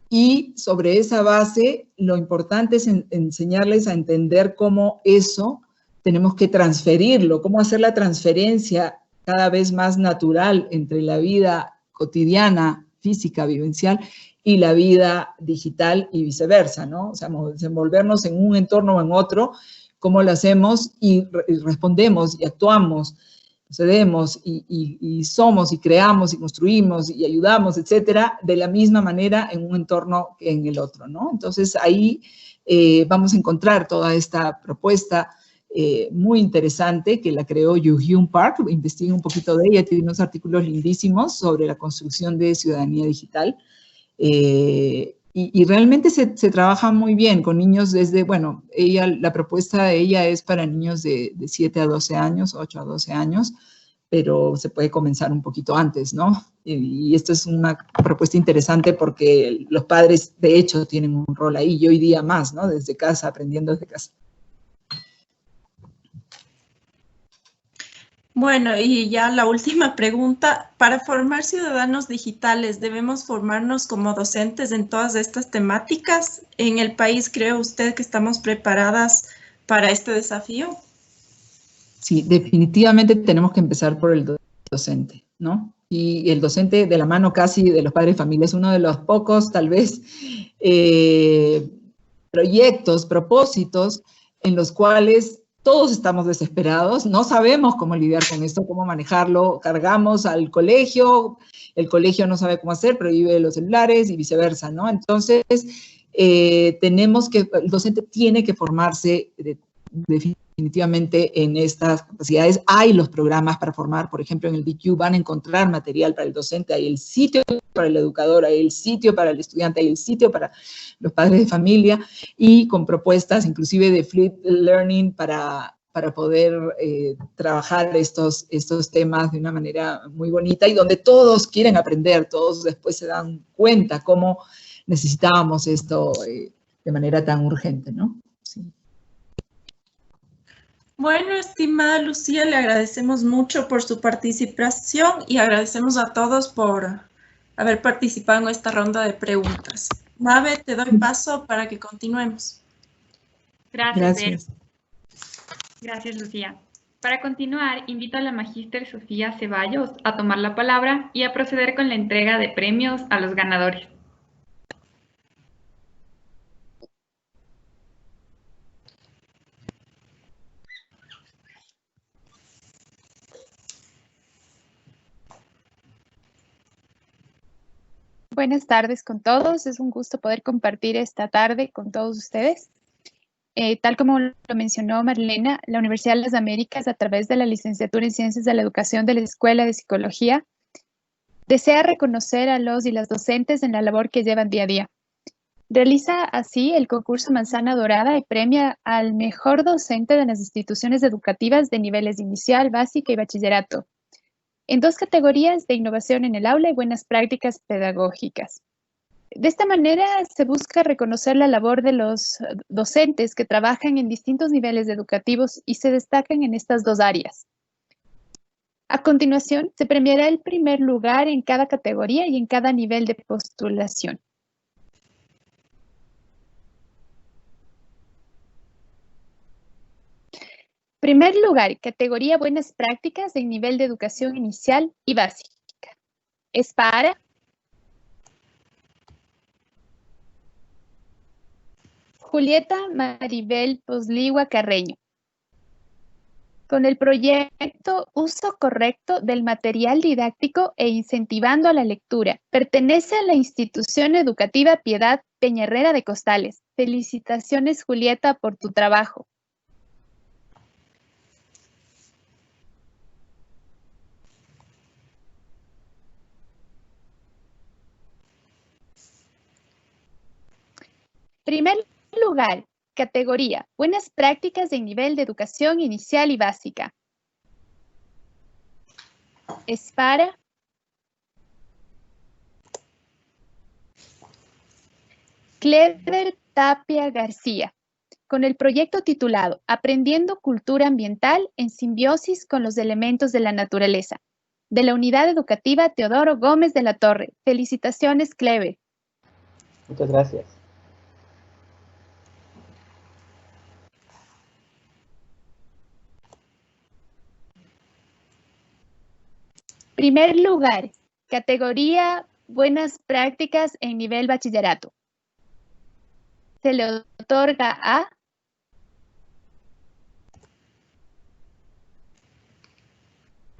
Y sobre esa base, lo importante es enseñarles a entender cómo eso tenemos que transferirlo, cómo hacer la transferencia cada vez más natural entre la vida cotidiana, física, vivencial, y la vida digital y viceversa, ¿no? O sea, desenvolvernos en un entorno o en otro, cómo lo hacemos y respondemos y actuamos, procedemos y somos y creamos y construimos y ayudamos, etcétera, de la misma manera en un entorno que en el otro, ¿no? Entonces ahí vamos a encontrar toda esta propuesta muy interesante que la creó Yu Hyun Park. Investiguen un poquito de ella, tiene unos artículos lindísimos sobre la construcción de ciudadanía digital. Y realmente se trabaja muy bien con niños desde, bueno, la propuesta de ella es para niños de 7 a 12 años, 8 a 12 años, pero se puede comenzar un poquito antes, ¿no? Y esto es una propuesta interesante porque los padres, de hecho, tienen un rol ahí, y hoy día más, ¿no? Desde casa, aprendiendo desde casa. Bueno, y ya la última pregunta. Para formar ciudadanos digitales, ¿debemos formarnos como docentes en todas estas temáticas? ¿En el país cree usted que estamos preparadas para este desafío? Sí, definitivamente tenemos que empezar por el docente, ¿no? Y el docente de la mano casi de los padres de familia es uno de los pocos, tal vez, proyectos, propósitos en los cuales todos estamos desesperados, no sabemos cómo lidiar con esto, cómo manejarlo, cargamos al colegio, el colegio no sabe cómo hacer, prohíbe los celulares y viceversa, ¿no? Entonces, el docente tiene que formarse definitivamente en estas capacidades. Hay los programas para formar, por ejemplo, en el DQ van a encontrar material para el docente, hay el sitio para el educador, hay el sitio para el estudiante, hay el sitio para los padres de familia, y con propuestas inclusive de flipped learning para poder trabajar estos temas de una manera muy bonita y donde todos quieren aprender, todos después se dan cuenta cómo necesitábamos esto de manera tan urgente, ¿no? Sí. Bueno, estimada Lucía, le agradecemos mucho por su participación y agradecemos a todos por haber participado en esta ronda de preguntas. Mabe, te doy paso para que continuemos. Gracias. Gracias, Lucía. Para continuar, invito a la magíster Sofía Ceballos a tomar la palabra y a proceder con la entrega de premios a los ganadores. Buenas tardes con todos. Es un gusto poder compartir esta tarde con todos ustedes. Tal como lo mencionó Marlena, la Universidad de las Américas, a través de la licenciatura en Ciencias de la Educación de la Escuela de Psicología, desea reconocer a los y las docentes en la labor que llevan día a día. Realiza así el concurso Manzana Dorada y premia al mejor docente de las instituciones educativas de niveles inicial, básica y bachillerato, en 2 categorías de innovación en el aula y buenas prácticas pedagógicas. De esta manera se busca reconocer la labor de los docentes que trabajan en distintos niveles educativos y se destacan en estas 2 áreas. A continuación, se premiará el primer lugar en cada categoría y en cada nivel de postulación. Primer lugar, categoría Buenas Prácticas en nivel de educación inicial y básica. Es para Julieta Maribel Posligua Carreño. Con el proyecto Uso Correcto del Material Didáctico e Incentivando a la Lectura. Pertenece a la institución educativa Piedad Peñarrera de Costales. Felicitaciones, Julieta, por tu trabajo. Primer lugar, categoría Buenas Prácticas en nivel de educación inicial y básica. Es para Clever Tapia García, con el proyecto titulado Aprendiendo Cultura Ambiental en Simbiosis con los Elementos de la Naturaleza, de la Unidad Educativa Teodoro Gómez de la Torre. Felicitaciones, Clever. Muchas gracias. Primer lugar, categoría Buenas Prácticas en nivel bachillerato. Se le otorga a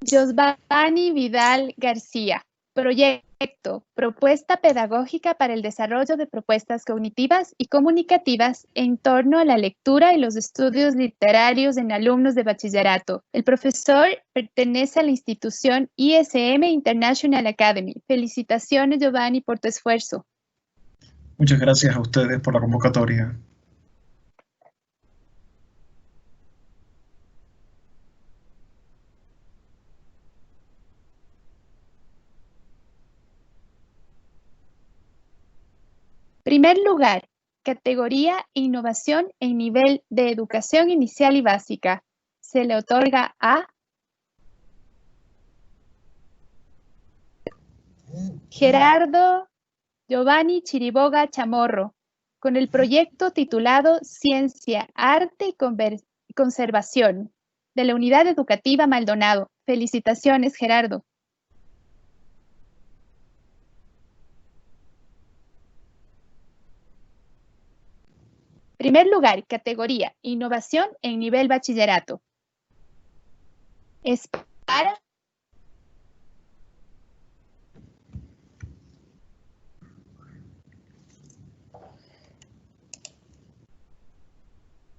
Josvani Vidal García. Proyecto, propuesta pedagógica para el desarrollo de propuestas cognitivas y comunicativas en torno a la lectura y los estudios literarios en alumnos de bachillerato. El profesor pertenece a la institución ISM International Academy. Felicitaciones, Giovanni, por tu esfuerzo. Muchas gracias a ustedes por la convocatoria. Primer lugar, categoría Innovación en nivel de educación inicial y básica. Se le otorga a Gerardo Giovanni Chiriboga Chamorro, con el proyecto titulado Ciencia, Arte y Conservación, de la Unidad Educativa Maldonado. Felicitaciones, Gerardo. Primer lugar, categoría Innovación en nivel bachillerato. Es para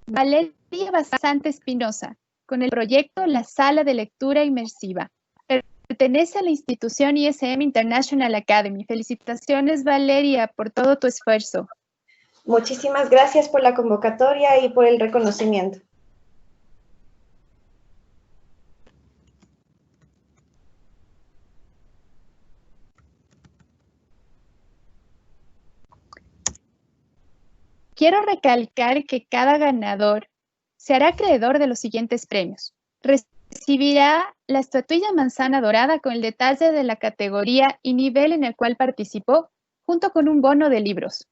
Valeria Basante Espinosa, con el proyecto La Sala de Lectura Inmersiva. Pertenece a la institución ISM International Academy. Felicitaciones, Valeria, por todo tu esfuerzo. Muchísimas gracias por la convocatoria y por el reconocimiento. Quiero recalcar que cada ganador se hará acreedor de los siguientes premios. Recibirá la estatuilla Manzana Dorada con el detalle de la categoría y nivel en el cual participó, junto con un bono de libros.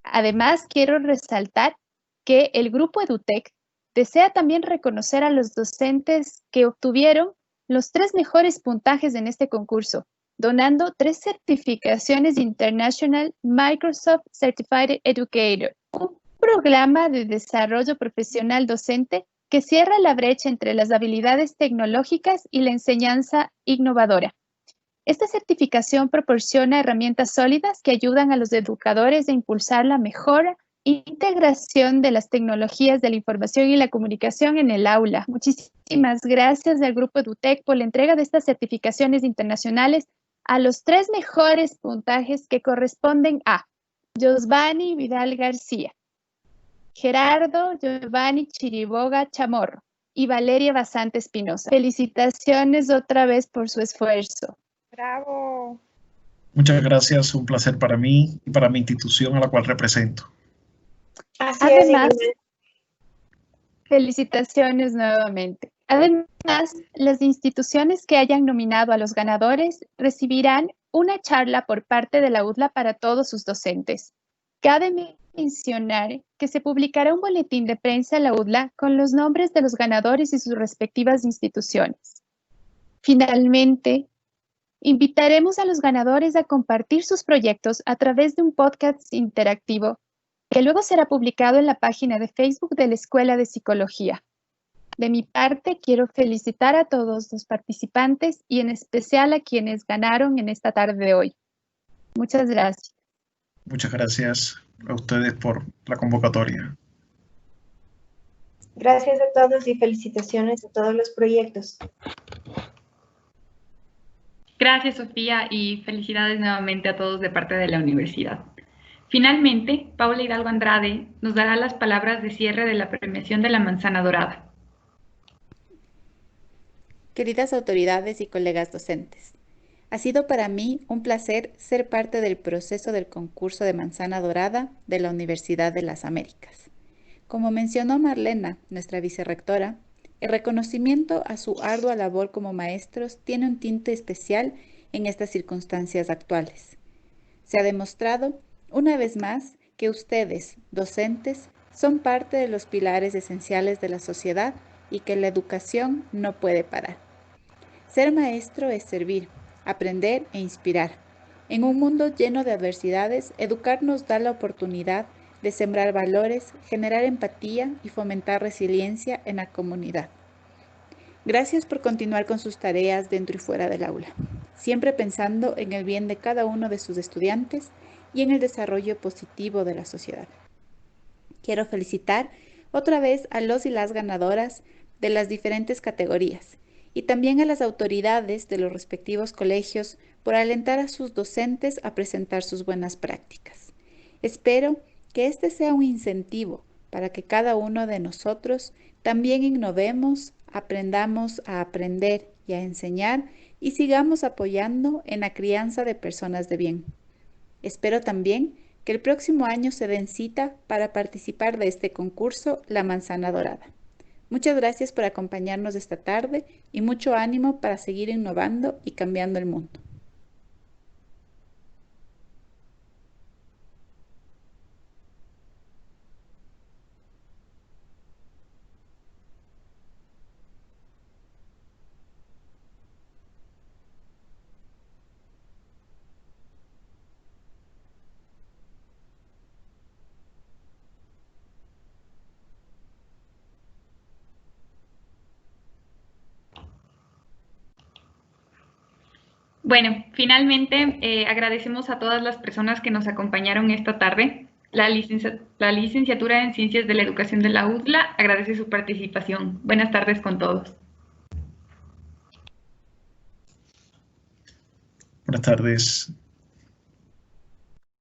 Además, quiero resaltar que el Grupo EduTech desea también reconocer a los docentes que obtuvieron los 3 mejores puntajes en este concurso, donando 3 certificaciones International Microsoft Certified Educator, un programa de desarrollo profesional docente que cierra la brecha entre las habilidades tecnológicas y la enseñanza innovadora. Esta certificación proporciona herramientas sólidas que ayudan a los educadores a impulsar la mejor integración de las tecnologías de la información y la comunicación en el aula. Muchísimas gracias al Grupo EduTech por la entrega de estas certificaciones internacionales a los 3 mejores puntajes que corresponden a Josvani Vidal García, Gerardo Giovanni Chiriboga Chamorro y Valeria Basante Espinosa. Felicitaciones otra vez por su esfuerzo. Bravo. Muchas gracias, un placer para mí y para mi institución a la cual represento. Además, felicitaciones nuevamente. Además, las instituciones que hayan nominado a los ganadores recibirán una charla por parte de la UDLA para todos sus docentes. Cada mencionar que se publicará un boletín de prensa en la UDLA con los nombres de los ganadores y sus respectivas instituciones. Finalmente, invitaremos a los ganadores a compartir sus proyectos a través de un podcast interactivo que luego será publicado en la página de Facebook de la Escuela de Psicología. De mi parte, quiero felicitar a todos los participantes y en especial a quienes ganaron en esta tarde de hoy. Muchas gracias. Muchas gracias a ustedes por la convocatoria. Gracias a todos y felicitaciones a todos los proyectos. Gracias, Sofía, y felicidades nuevamente a todos de parte de la universidad. Finalmente, Paula Hidalgo Andrade nos dará las palabras de cierre de la premiación de la Manzana Dorada. Queridas autoridades y colegas docentes, ha sido para mí un placer ser parte del proceso del concurso de Manzana Dorada de la Universidad de las Américas. Como mencionó Marlena, nuestra vicerrectora, el reconocimiento a su ardua labor como maestros tiene un tinte especial en estas circunstancias actuales. Se ha demostrado, una vez más, que ustedes, docentes, son parte de los pilares esenciales de la sociedad y que la educación no puede parar. Ser maestro es servir, aprender e inspirar. En un mundo lleno de adversidades, educar nos da la oportunidad de sembrar valores, generar empatía y fomentar resiliencia en la comunidad. Gracias por continuar con sus tareas dentro y fuera del aula, siempre pensando en el bien de cada uno de sus estudiantes y en el desarrollo positivo de la sociedad. Quiero felicitar otra vez a los y las ganadoras de las diferentes categorías y también a las autoridades de los respectivos colegios por alentar a sus docentes a presentar sus buenas prácticas. Espero que este sea un incentivo para que cada uno de nosotros también innovemos, aprendamos a aprender y a enseñar y sigamos apoyando en la crianza de personas de bien. Espero también que el próximo año se den cita para participar de este concurso La Manzana Dorada. Muchas gracias por acompañarnos esta tarde y mucho ánimo para seguir innovando y cambiando el mundo. Bueno, finalmente agradecemos a todas las personas que nos acompañaron esta tarde. La licenciatura en Ciencias de la Educación de la UDLA agradece su participación. Buenas tardes con todos. Buenas tardes.